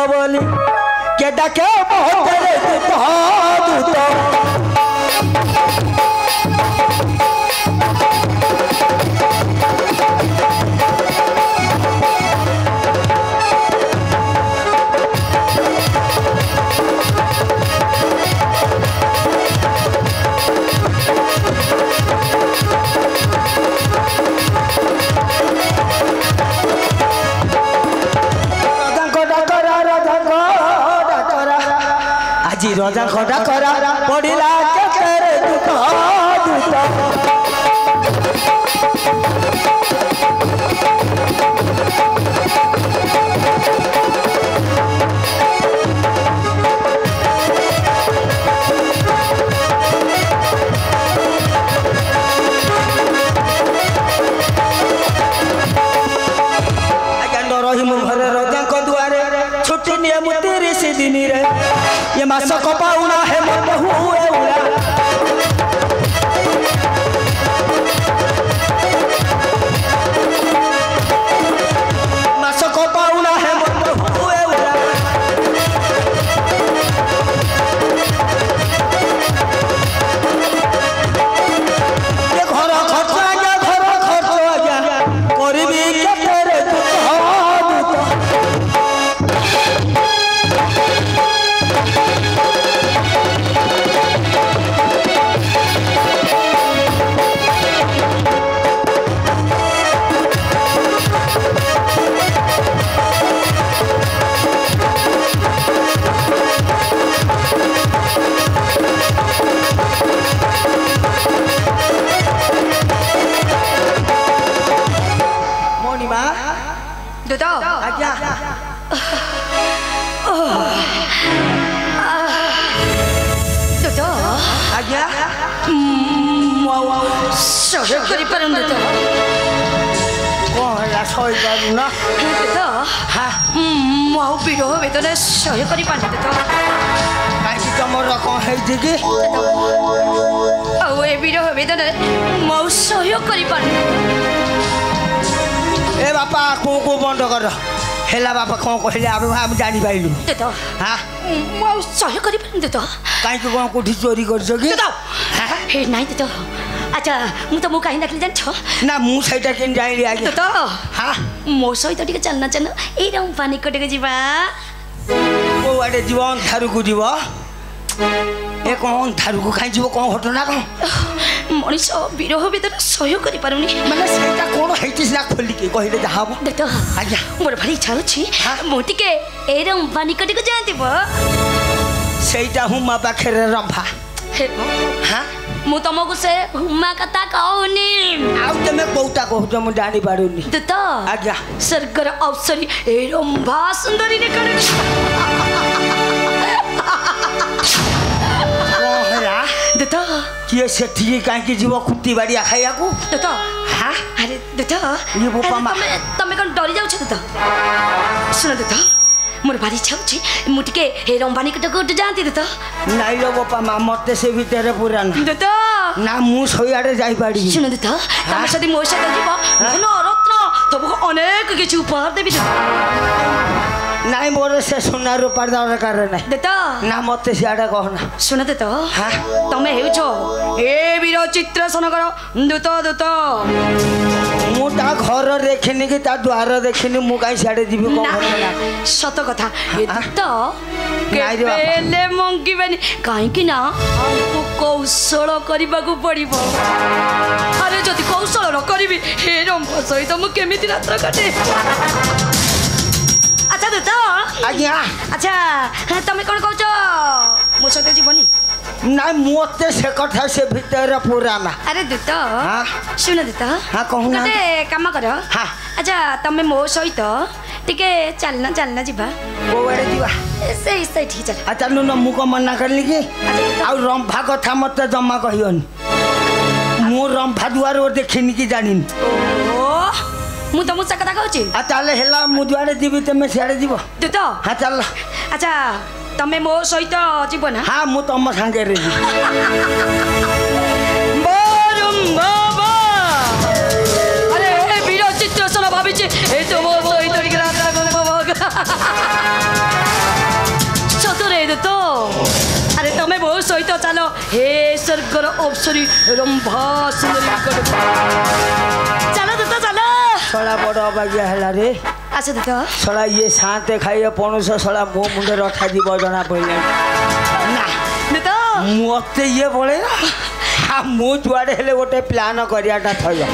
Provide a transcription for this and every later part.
बोली के डाके मोहतरे दूत जी राजा खड़ा करा पड़िला के तेरे दूत रही मो घर राजा को दुआरे छुट्टी नियम तेरे से दिन रे ये मास को पाउना है मन हुए उड़ा मास को पाउना है मन हुए उड़ा ये घर खर्च आजा करबी के तेरे आज्ञा आज्ञा सहयोग करि पारुन त कोला सही करू न त हां मौ विरह वेदना सहयोग करि पारुन त काई तमर को है दिगी औ ए विरह वेदना मौ सहयोग करि पारुन ए बापा को बंद कर हेला बापा को कहले हम जानी पाइलु त हां मौ सहयोग करि पारुन त काई को कोठी चोरी करछ कि हे नाइ त अच्छा मु त मु काहि नकली जान्छ ना मु सैटा किन जाइली आगे त हां मो सहित टिके चल्न ए रम पानी कटेको जीवा ओ आडे जीवन थारु को जीव ए कोन थारु को खाइ जीव कोन घटना को मनिष विरह वेदना सहयोग करि पारुनी माने सैटा कोन हैतिस ना खोली के कहिले जाहब देत आज्ञा मोर भारी इच्छा अछि मो टिके ए रम पानी कटेको जानते ब सैटा हुमा पाखरे रंभा हे हां मु तमको से हुमा कथा कहउनी आउ तमे बहुता कहू म जानी पारुनी देत आज्ञा सरगर अवसरी ए रंभा सुंदरी ने करे देत किए सेठी काहे कि जीव कुत्ती बाड़िया खाइया को देत हां अरे देत ये बोपा मा तमे कोन डरी जाउ छ देत सुन देत मोर भारी इच्छा अछि मु टिके हे रंभानी कटको जानती देत नाइ लो बोपा मा मते से भीतर पुरान देत ना मु सोयाडे जाई पाड़ी सुन देत तमे सदी मोर साथ जीव धन रत्न तबको अनेक किछु उपहार देबी नाइ मोर से सोना रूपा दरकार नै देत ना मते सियाडे कहना सुन देत हां तमे हेउछो ए वीर चित्र सनगर दूत दूत मु ता घर देखिनी कि ता द्वार देखिनी मु काई सियाडे जीवी को सत कथा ए दूत केले मंगीबेनी काहे कि ना हमको कौशल करबा को पड़िबो अरे जदि कौशल न करबी हे रंभ सहित मु केमिति रात्र काटे अच्छा दूत आज्ञा अच्छा तमे कोन कहउछ मो सहित जीवनी ना मते से कथा से भीतर पुराना अरे दूत हां सुन दूत हां कहू ना गोटे काम कर हां अच्छा तमे मो सहित टिके चलना चलना जीवा कोवारे जीवा सही सही ठीक चल अच्छा नु न मु को मना करली कि आ रंभा कथा मते जम्मा कहियोन मु रंभा दुआर देखिनी कि जानिन ओ मु त मुसा कथा कहउची आ ताले हेला मु दुआरे जीवी तमे सियाडे जीव दूत हां चल अच्छा तमे मो सहित जीव ना हां मु तम संगे रे बरम बाबा अरे वीर चित्र सन भाबिचे ए तो मो सहित टिके रात बाबा हे स्वर्गर अप्सरी रंभा सुंदरी निकट चलो दूत चलो सड़ा बड़ अबागिया है रे अच्छा दूत सड़ा ये साते खाइए पणुस सड़ा मो मुंडे रखा जीव जना पड़े ना दूत मत ये बोले हाँ मु जुआड़े हेले गोटे प्लान करियाटा थयो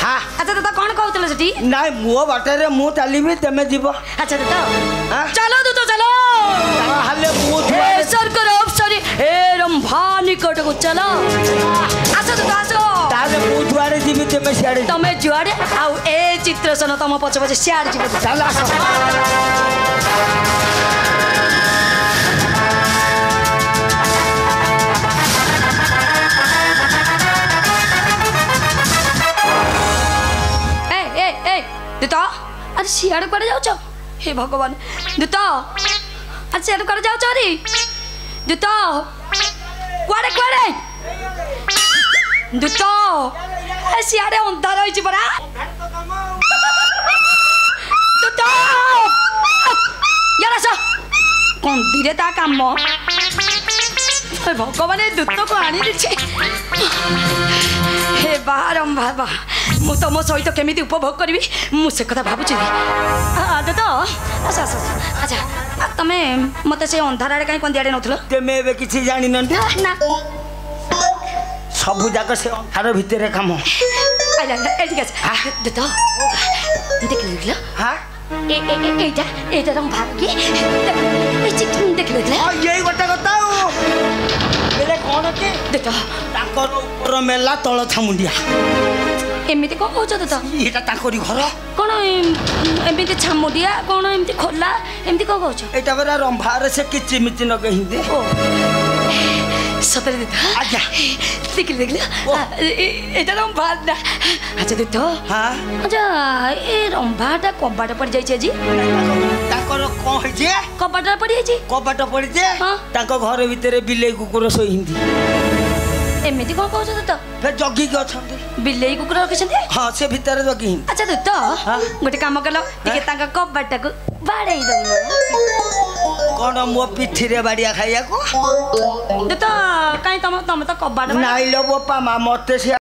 हाँ अच्छा दूत कौन कहूतले सेठी नाइ मो बाटे मु चलबी तेमे जीव अच्छा दूत चलो दूत चलो ताहले मु हे स्वर्गर अप्सरी हे रंभा निकट को चलो आसो दूत आसो ताहले मु जुआड़े जीवी तेमे सियाड़े तमे जुआड़े आउ ए चित्रसन तम पछ पछ सियाड़ जीव चल आसो दूत अरे सियाड़ कड़े जाओ हे भगवान दूत अरे सियाड़ कड़े जाओ अरे दूत कुआड़े कुआड़े दूत सियाड़े अंधार होइछि परा दूत यार आस कंदीरे ता काम भगवान दूत को आनी दिछे हे बारम बाबा मु तुम सहित केमी उपभोग करी मुझे कथा भावुची दूत आस आस अच्छा तमे मत से अंधार आड़े कहीं कंदियाड़े नथलो तेमे एबे किछि जानि नंती ना सबु जाक से अंधार भितरे काम आइला एठी गस दूत देख लियो हां एटा एटा रंग भाग के ए चिकन देख लियो आ यही गोटे कथा बेले कोन के दूत ताकर ऊपर मेला तळ छामुंडिया एमिति को कहछ दूत एटा ताकरी घर कोन एमिति छामुंडिया कोन एमिति खोला एमिति को कहछ एटा बरा रंभार से किछि मिछि न कहिंदे ओ सतरे दूत आजा देख लियो एटा रंग भाग ना अच्छा दूत हां अच्छा ए रंभाटा कबाट पड़ जाई छी जी ताकर कोन होई जे कबाट पड़ जाई छी कबाट पड़ी जे हां ताको घर भितरे बिलेई कुकुर सोई हिंदी एमिति को कहछ दूत फे जगी के अछंती बिलेई कुकुर रखिछन्ती हां से भितरे जगी हिंदी अच्छा दूत गोटे काम कलो टिके ताका कबाट को बाड़ाई दउ कोन मो पिठी रे बाड़िया खाइया को दूत काई तम तो कबाट नाइलो बोपा मा मते से